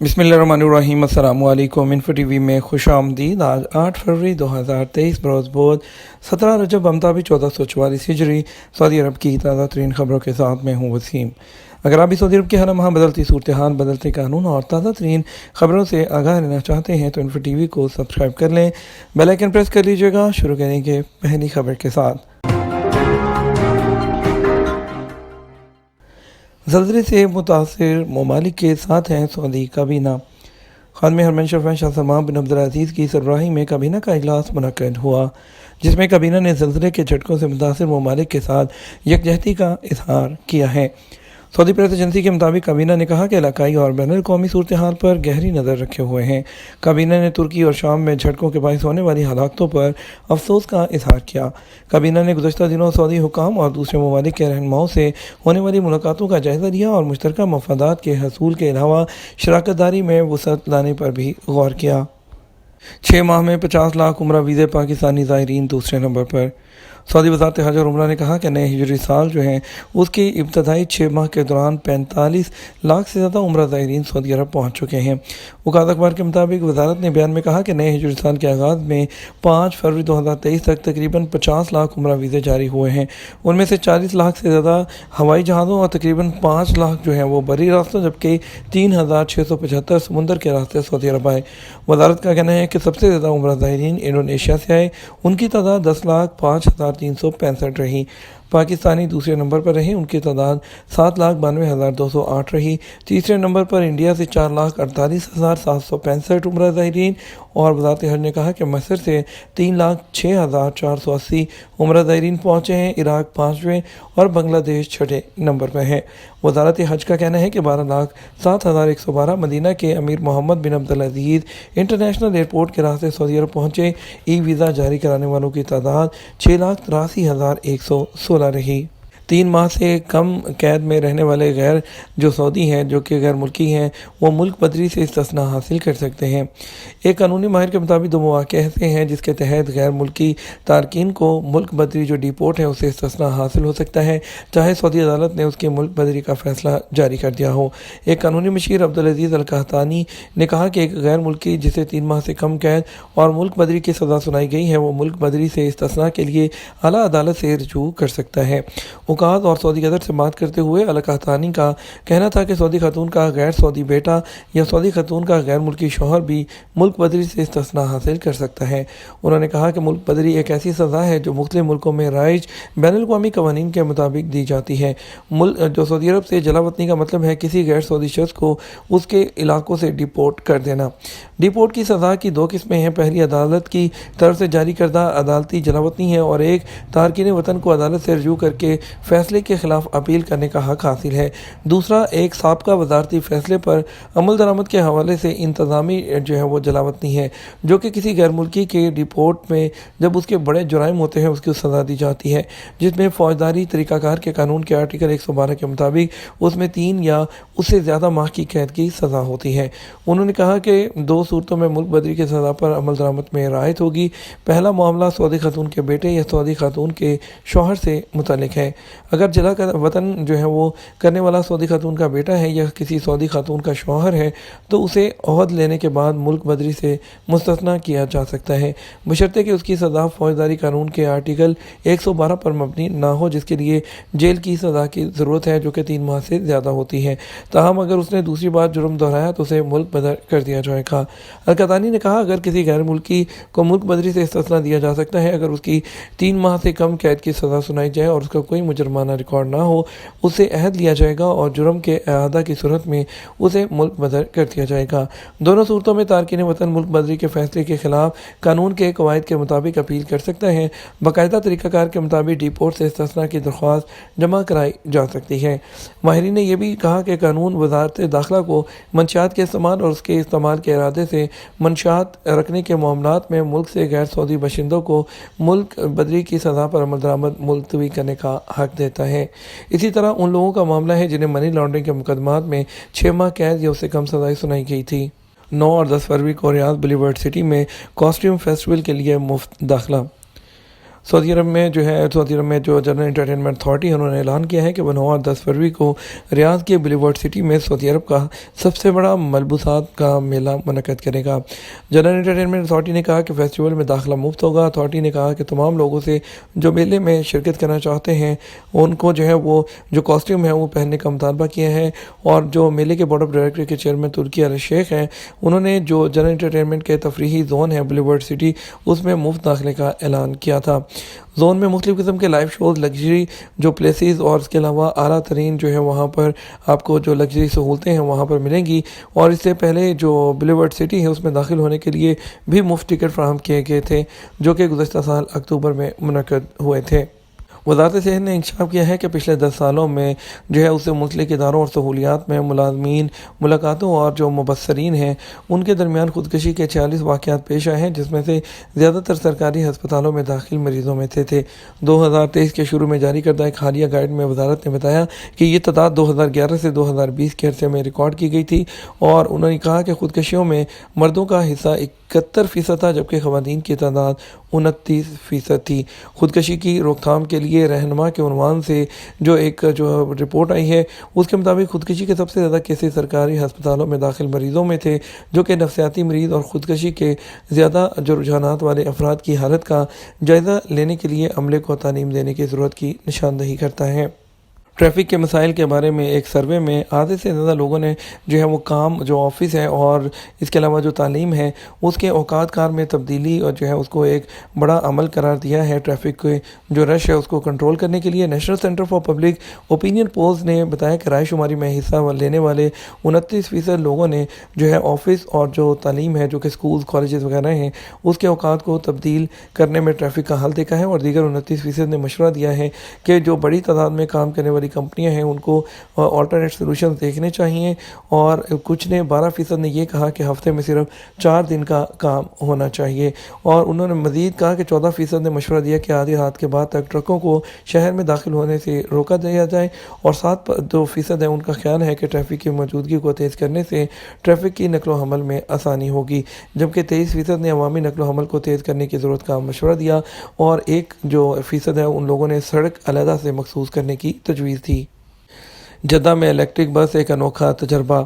बिस्मिल्लाहिर्रहमानिर्रहीम। अस्सलाम वालेकुम। इन्फो टीवी में खुश आमदीद। आज 8 फरवरी 2023 बरोज़ बोध 17 रजब अमताबी 1444 हिजरी सऊदी अरब की ताज़ा तरीन खबरों के साथ मैं हूँ वसीम। अगर आप भी सऊदी अरब के हर माह बदलती सूरत हाल, बदलते कानून और ताज़ा तरीन खबरों से आगाह रहना चाहते हैं तो इन्फो टीवी को सब्सक्राइब कर लें, बेल आइकन प्रेस कर लीजिएगा। शुरू करेंगे पहली खबर के साथ। ज़लज़ले से मुतासिर ममालिक के साथ हैं सऊदी काबीना। खान हरमैन शरीफ शाह सलमान बिन अब्दुल अज़ीज़ की सरबराही में काबीना का इजलास मुनक्किद हुआ, जिसमें काबीना ने ज़लज़ले के झटकों से मुतासिर ममालिक के साथ यकजहती का इजहार किया है। सऊदी प्रेस एजेंसी के मुताबिक काबीना ने कहा कि इलाकाई और बैनुल अक़वामी सूरत हाल पर गहरी नज़र रखे हुए हैं। काबीना ने तुर्की और शाम में झटकों के बायस होने वाली हलाकतों पर अफसोस का इजहार किया। काबीना ने गुज़श्ता दिनों सऊदी हुकाम और दूसरे ममालिक के रहनुमाओं से होने वाली मुलाकातों का जायज़ा लिया और मुश्तरका मफादात के हसूल के अलावा शराकत दारी में वसअत लाने पर भी गौर किया। 6 माह में 50 लाख उम्रा वीज़े पाकिस्तानी ज़ायरीन दूसरे नंबर पर। सऊदी वज़ारत हज और उम्रा ने कहा कि नए हिजरी साल जो है उसके इब्तदाई 6 माह के दौरान 45 लाख से ज़्यादा उम्रा ज़ायरीन सऊदी अरब पहुँच चुके हैं। वकालत अखबार के मुताबिक वज़ारत ने बयान में कहा कि नए हिजरी साल के आगाज़ में 5 फरवरी 2023 तक तकरीबन 50 लाख उम्रा वीज़े जारी हुए हैं। उनमें से 40 लाख से ज़्यादा हवाई जहाज़ों और तकरीबन 5 लाख जो हैं वो बरी रास्तों, जबकि 3675 समुंदर के रास्ते सऊदी अरब आए। वज़ारत का कहना है कि सबसे ज़्यादा उम्रा ज़ायरीन इंडोनेशिया से आए, उनकी तादाद 10,05,365 रही। पाकिस्तानी दूसरे नंबर पर रहे, उनकी तादाद 7,92,208 रही। तीसरे नंबर पर इंडिया से 4,48,765 उम्रा ज़ायरीन और वज़ारत हज ने कहा कि मसर से 3,06,480 उम्रा ज़ायरीन पहुँचे हैं। इराक 5वें और बांग्लादेश 6ठे नंबर पर है। वज़ारत हज का कहना है कि 12,07,112 मदीना के अमीर मोहम्मद बिन अब्दुल अज़ीज़ इंटरनेशनल एयरपोर्ट के रास्ते सऊदी अरब पहुँचे। ई वीज़ा जारी कराने वालों की तादाद 6,83,116 रही। 3 माह से कम कैद में रहने वाले गैर जो सऊदी हैं, जो कि गैर मुल्की हैं, वो मुल्क बदरी से इस्तिस्ना हासिल कर सकते हैं। एक कानूनी माहिर के मुताबिक 2 मौक़े ऐसे हैं जिसके तहत गैर मुल्की तारकीन को मुल्क बदरी जो डिपोर्ट है उसे इस्तिस्ना हासिल हो सकता है, चाहे सऊदी अदालत ने उसकी मुल्क बदरी का फ़ैसला जारी कर दिया हो। एक कानूनी मशीर अब्दुल अज़ीज़ अल कहतानी ने कहा कि एक गैर मुल्की जिसे 3 माह से कम कैद और मुल्क बदरी की सज़ा सुनाई गई है, वो मुल्क बदरी से इस्तिस्ना के लिए आला अदालत से रजू कर सकता है। उकाद और सऊदी गदर से बात करते हुए अल कहतानी का कहना था कि सऊदी खातून का गैर सऊदी बेटा या सऊदी खातून का गैर मुल्की शौहर भी मुल्क बदरी से इस्तिस्ना हासिल कर सकता है। उन्होंने कहा कि मुल्क बदरी एक ऐसी सज़ा है जो मुख्तलिफ मुल्कों में राइज बैनुल अक़वामी क़वानीन के मुताबिक दी जाती है। जो सऊदी अरब से जलावतनी का मतलब है किसी गैर सऊदी शख्स को उसके इलाकों से डिपोर्ट कर देना। डिपोर्ट की सज़ा की 2 किस्में हैं। पहली अदालत की तरफ से जारी करदा अदालती जलावतनी है और एक तारकीन वतन को अदालत से रजू करके फैसले के खिलाफ अपील करने का हक हासिल है। दूसरा एक साबका वजारती फैसले पर अमल दरामद के हवाले से इंतज़ामी जो है वो जलावतनी है, जो कि किसी गैर मुल्की के डिपोर्ट में जब उसके बड़े जुराइम होते हैं उसकी सज़ा दी जाती है, जिसमें फ़ौजदारी तरीक़ाकार के कानून के आर्टिकल 112 के मुताबिक उसमें 3 या उससे ज़्यादा माह की कैद की सज़ा होती है। उन्होंने कहा कि 2 सूरतों में मुल्क बदरी की सज़ा पर अमल दरामद में राहत होगी। पहला मामला सऊदी खातून के बेटे या सऊदी खातून के शौहर से मुतल्लिक है। अगर जला का वतन जो है वो करने वाला सऊदी खातून का बेटा है या किसी सऊदी खातून का शौहर है तो उसे ओहद लेने के बाद मुल्क बदरी से मुस्तस्ना किया जा सकता है, बशर्ते कि उसकी सज़ा फ़ौजदारी कानून के आर्टिकल 112 पर मबनी ना हो, जिसके लिए जेल की सज़ा की ज़रूरत है, जो कि 3 माह से ज़्यादा होती है। ताहम अगर उसने दूसरी बार जुर्म दोहराया तो उसे मुल्क बदर कर दिया जाएगा। अल कहतानी ने कहा अगर किसी गैर मुल्की को मुल्क बदरी से इस्तिस्ना दिया जा सकता है अगर उसकी 3 माह से कम कैद की सज़ा सुनाई जाए और उसका कोई मुजरमाना रिकॉर्ड ना हो, उससे अहद लिया जाएगा और जुर्म के अहादा की सूरत में उसे मुल्क बदर कर दिया जाएगा। दोनों सूरतों में तारकीन वतन मुल्क बदरी के फैसले के खिलाफ कानून के कवायद के मुताबिक अपील कर सकता है। बाकायदा तरीक़ाकार के मुताबिक डिपोर्ट से इस्तिस्ना की दरख्वास्त जमा कराई जा सकती है। माहिरीन ने यह भी कहा कि कानून वज़ारत दाखिला को मंशियात के इस्तेमाल और उसके इस्तेमाल के इरादे से मंशियात रखने के मामलात में मुल्क से गैर सऊदी बशिंदों को मुल्क बदरी की सज़ा पर अमल दरामद मुलतवी करने का हक देता है। इसी तरह उन लोगों का मामला है जिन्हें मनी लॉन्ड्रिंग के मुकदमात में 6 माह कैद या उससे कम सज़ाएं सुनाई गई थी। 9 और 10 फरवरी को रियाद बुलीवर्ड सिटी में कॉस्ट्यूम फेस्टिवल के लिए मुफ्त दाखिला। سعودی عرب میں جو جنرل انٹرٹینمنٹ اتھارٹی ہے انہوں نے اعلان کیا ہے کہ وہ 9 اور 10 فروری کو ریاض کے بلیورڈ سٹی میں سعودی عرب کا سب سے بڑا ملبوسات کا میلہ منعقد کرے گا۔ جنرل انٹرٹینمنٹ اتھارٹی نے کہا کہ فیسٹیول میں داخلہ مفت ہوگا۔ اتھارٹی نے کہا کہ تمام لوگوں سے جو میلے میں شرکت کرنا چاہتے ہیں ان کو وہ جو کاسٹیوم ہے وہ پہننے کا مطالبہ کیا ہے، اور جو میلے کے بورڈ آف ڈائریکٹر کے چیئرمین ترکی الشیخ ہیں انہوں نے جو جنرل انٹرٹینمنٹ کے تفریحی زون ہے بلیورڈ سٹی اس میں مفت داخلے کا اعلان کیا تھا۔ زون میں مختلف قسم کے لائیو شوز، لگژری جو پلیسز اور اس کے علاوہ اعلیٰ ترین وہاں پر آپ کو جو لگژری سہولتیں ہیں وہاں پر ملیں گی، اور اس سے پہلے جو بلیورڈ سٹی ہے اس میں داخل ہونے کے لیے بھی مفت ٹکٹ فراہم کیے گئے تھے جو کہ گزشتہ سال اکتوبر میں منعقد ہوئے تھے۔ وزارت صحت نے انکشاف کیا ہے کہ پچھلے 10 سالوں میں اسے منسلک اداروں اور سہولیات میں ملازمین، ملاقاتوں اور جو مبصرین ہیں ان کے درمیان خودکشی کے 46 واقعات پیش آئے ہیں، جس میں سے زیادہ تر سرکاری ہسپتالوں میں داخل مریضوں میں تھے۔ 2023 کے شروع میں جاری کردہ ایک حالیہ گائیڈ میں وزارت نے بتایا کہ یہ تعداد 2011 سے 2020 کے عرصے میں ریکارڈ کی گئی تھی، اور انہوں نے کہا کہ خودکشیوں میں مردوں کا حصہ 71% تھا جبکہ خواتین کی تعداد 29% تھی۔ خودکشی کی روک تھام کے لیے رہنما کے عنوان سے ایک رپورٹ آئی ہے اس کے مطابق خودکشی کے سب سے زیادہ کیسز سرکاری ہسپتالوں میں داخل مریضوں میں تھے، جو کہ نفسیاتی مریض اور خودکشی کے زیادہ رجحانات والے افراد کی حالت کا جائزہ لینے کے لیے عملے کو تعلیم دینے کی ضرورت کی نشاندہی کرتا ہے۔ ٹریفک کے مسائل کے بارے میں ایک سروے میں آدھے سے زیادہ لوگوں نے وہ کام جو آفس ہے اور اس کے علاوہ جو تعلیم ہے اس کے اوقات کار میں تبدیلی اور اس کو ایک بڑا عمل قرار دیا ہے۔ ٹریفک کے جو رش ہے اس کو کنٹرول کرنے کے لیے national centre for public opinion polls نے بتایا کہ رائے شماری میں حصہ لینے والے 29% لوگوں نے آفس اور جو تعلیم ہے جو کہ سکولز، کالجز وغیرہ ہیں اس کے اوقات کو تبدیل کرنے میں ٹریفک کا حل دیکھا ہے، اور دیگر 29% نے مشورہ دیا ہے کہ جو بڑی تعداد میں کام کرنے والی کمپنیاں ہیں ان کو آلٹرنیٹ سولوشنز دیکھنے چاہیے، اور کچھ نے 12% نے یہ کہا کہ ہفتے میں صرف 4 دن کا کام ہونا چاہیے، اور انہوں نے مزید کہا کہ 14% نے مشورہ دیا کہ آدھی رات کے بعد تک ٹرکوں کو شہر میں داخل ہونے سے روکا دیا جائے، اور 7% ہے ان کا خیال ہے کہ ٹریفک کی موجودگی کو تیز کرنے سے ٹریفک کی نقل و حمل میں آسانی ہوگی، جبکہ 23% نے عوامی نقل و حمل کو تیز کرنے کی ضرورت کا مشورہ دیا، اور 1% ہے ان لوگوں نے سڑک علیحدہ سے مخصوص کرنے کی تجویز تھی۔ جدہ میں الیکٹرک بس ایک انوکھا تجربہ۔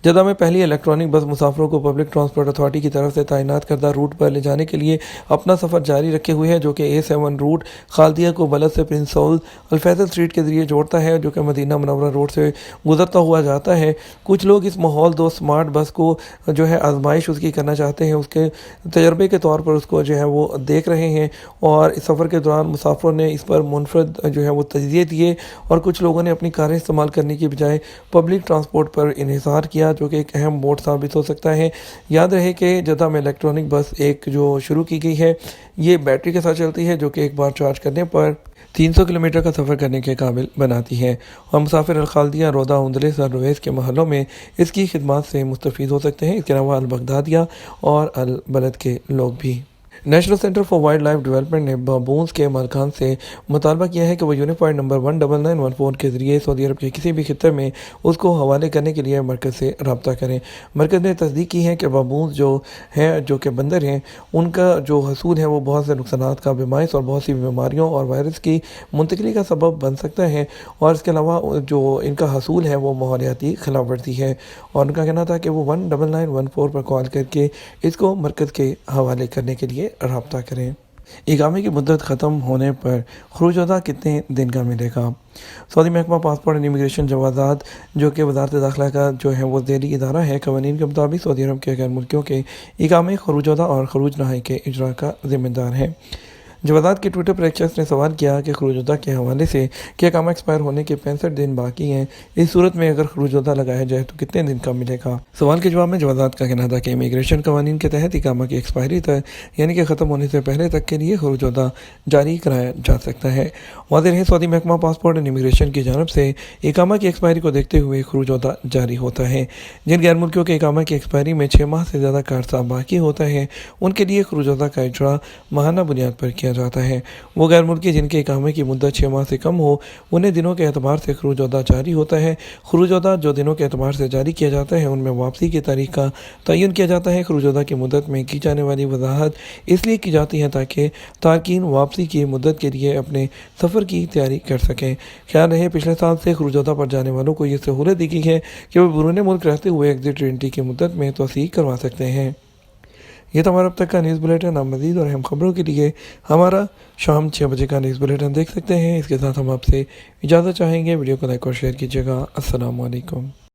جدہ میں پہلی الیکٹرانک بس مسافروں کو پبلک ٹرانسپورٹ اتھارٹی کی طرف سے تعینات کردہ روٹ پر لے جانے کے لیے اپنا سفر جاری رکھے ہوئے ہے، جو کہ A7 روٹ خالدیہ کو بلد سے پرنس سعود الفیصل اسٹریٹ کے ذریعے جوڑتا ہے، جو کہ مدینہ منورہ روڈ سے گزرتا ہوا جاتا ہے۔ کچھ لوگ اس ماحول دو سمارٹ بس کو آزمائش اس کی کرنا چاہتے ہیں، اس کے تجربے کے طور پر اس کو وہ دیکھ رہے ہیں، اور اس سفر کے دوران مسافروں نے اس پر منفرد وہ تجزیے دیے، اور کچھ لوگوں نے اپنی کاریں استعمال کرنے کی بجائے پبلک ٹرانسپورٹ پر انحصار کیا، جو کہ ایک اہم موڑ ثابت ہو سکتا ہے۔ یاد رہے کہ جدہ میں الیکٹرانک بس ایک شروع کی گئی ہے، یہ بیٹری کے ساتھ چلتی ہے، جو کہ ایک بار چارج کرنے پر 300 کلومیٹر کا سفر کرنے کے قابل بناتی ہے، اور مسافر الخالدیہ، روضہ، اندلس اور رویس کے محلوں میں اس کی خدمات سے مستفید ہو سکتے ہیں، اس کے علاوہ البغدادیہ اور البلد کے لوگ بھی۔ National centre for wildlife development نے بابونز کے مالکان سے مطالبہ کیا ہے کہ وہ یونیفائڈ نمبر 19914 کے ذریعے سعودی عرب کے کسی بھی خطے میں اس کو حوالے کرنے کے لیے مرکز سے رابطہ کریں۔ مرکز نے تصدیق کی ہے کہ بابونز جو کہ بندر ہیں، ان کا جو حصول ہے وہ بہت سے نقصانات کا باعث اور بہت سی بیماریوں اور وائرس کی منتقلی کا سبب بن سکتا ہے، اور اس کے علاوہ جو ان کا حصول ہے وہ ماحولیاتی خلاف ورزی ہے، اور ان کا کہنا تھا کہ وہ 19914 پر کال کر کے اس کو مرکز کے حوالے کرنے کے لیے رابطہ کریں۔ اقامے کی مدت ختم ہونے پر خروج وطن کتنے دن کا ملے گا؟ سعودی محکمہ پاسپورٹ اینڈ امیگریشن جوازات، جو کہ وزارت داخلہ کا وہ ذیلی ادارہ ہے، قوانین کے مطابق سعودی عرب کے غیر ملکیوں کے اقامے، خروج وطن اور خروج نہائی کے اجراء کا ذمہ دار ہے۔ جوازات کے ٹویٹر پر ایک شخص نے سوال کیا کہ خروج وطن کے حوالے سے کہ اقامہ ایکسپائر ہونے کے 65 دن باقی ہیں، اس صورت میں اگر خروج وطن لگایا جائے تو کتنے دن کا ملے گا؟ سوال کے جواب میں جوازات کا کہنا تھا کہ امیگریشن قوانین کے تحت اقامہ کی ایکسپائری تک یعنی کہ ختم ہونے سے پہلے تک کے لیے خروج وطن جاری کرایا جا سکتا ہے۔ واضح رہے، سعودی محکمہ پاسپورٹ اینڈ امیگریشن کی جانب سے اقامہ کی ایکسپائری کو دیکھتے ہوئے خروج وطن جاری ہوتا ہے۔ جن غیر ملکیوں کے اقامہ کی ایکسپائری میں 6 ماہ سے زیادہ کا عرصہ باقی ہوتا ہے، ان کے لیے خروج وطن کا اجراء ماہانہ بنیاد پر کیا किया जाता है। वो गैर मुल्की जिनके इकामे की मुद्दत 6 माह से कम हो, उन्हें दिनों के एतबार से खरूज अदा जारी होता है। खरूज अदा जो दिनों के एतबार से जारी किया जाता है, उनमें वापसी की तारीख का तयन किया जाता है। खरूज अदा की मुद्दत में की जाने वाली वजाहत इसलिए की जाती है ताकि तारकीन वापसी की मुद्दत के लिए अपने सफ़र की तैयारी कर सकें। ख्याल रहे, पिछले साल से खरूज अदा पर जाने वालों को ये सहूलत दी गई है कि वो बैरून मुल्क रहते हुए एग्जिट एंट्री की मुद्दत में तोसीक करवा सकते हैं। ये तो हमारा अब तक का न्यूज़ बुलेटिन। आप मज़ीद और अहम खबरों के लिए हमारा शाम 6 बजे का न्यूज़ बुलेटिन देख सकते हैं। इसके साथ हम आपसे इजाज़त चाहेंगे। वीडियो को लाइक और शेयर कीजिएगा। अस्सलाम वालेकुम।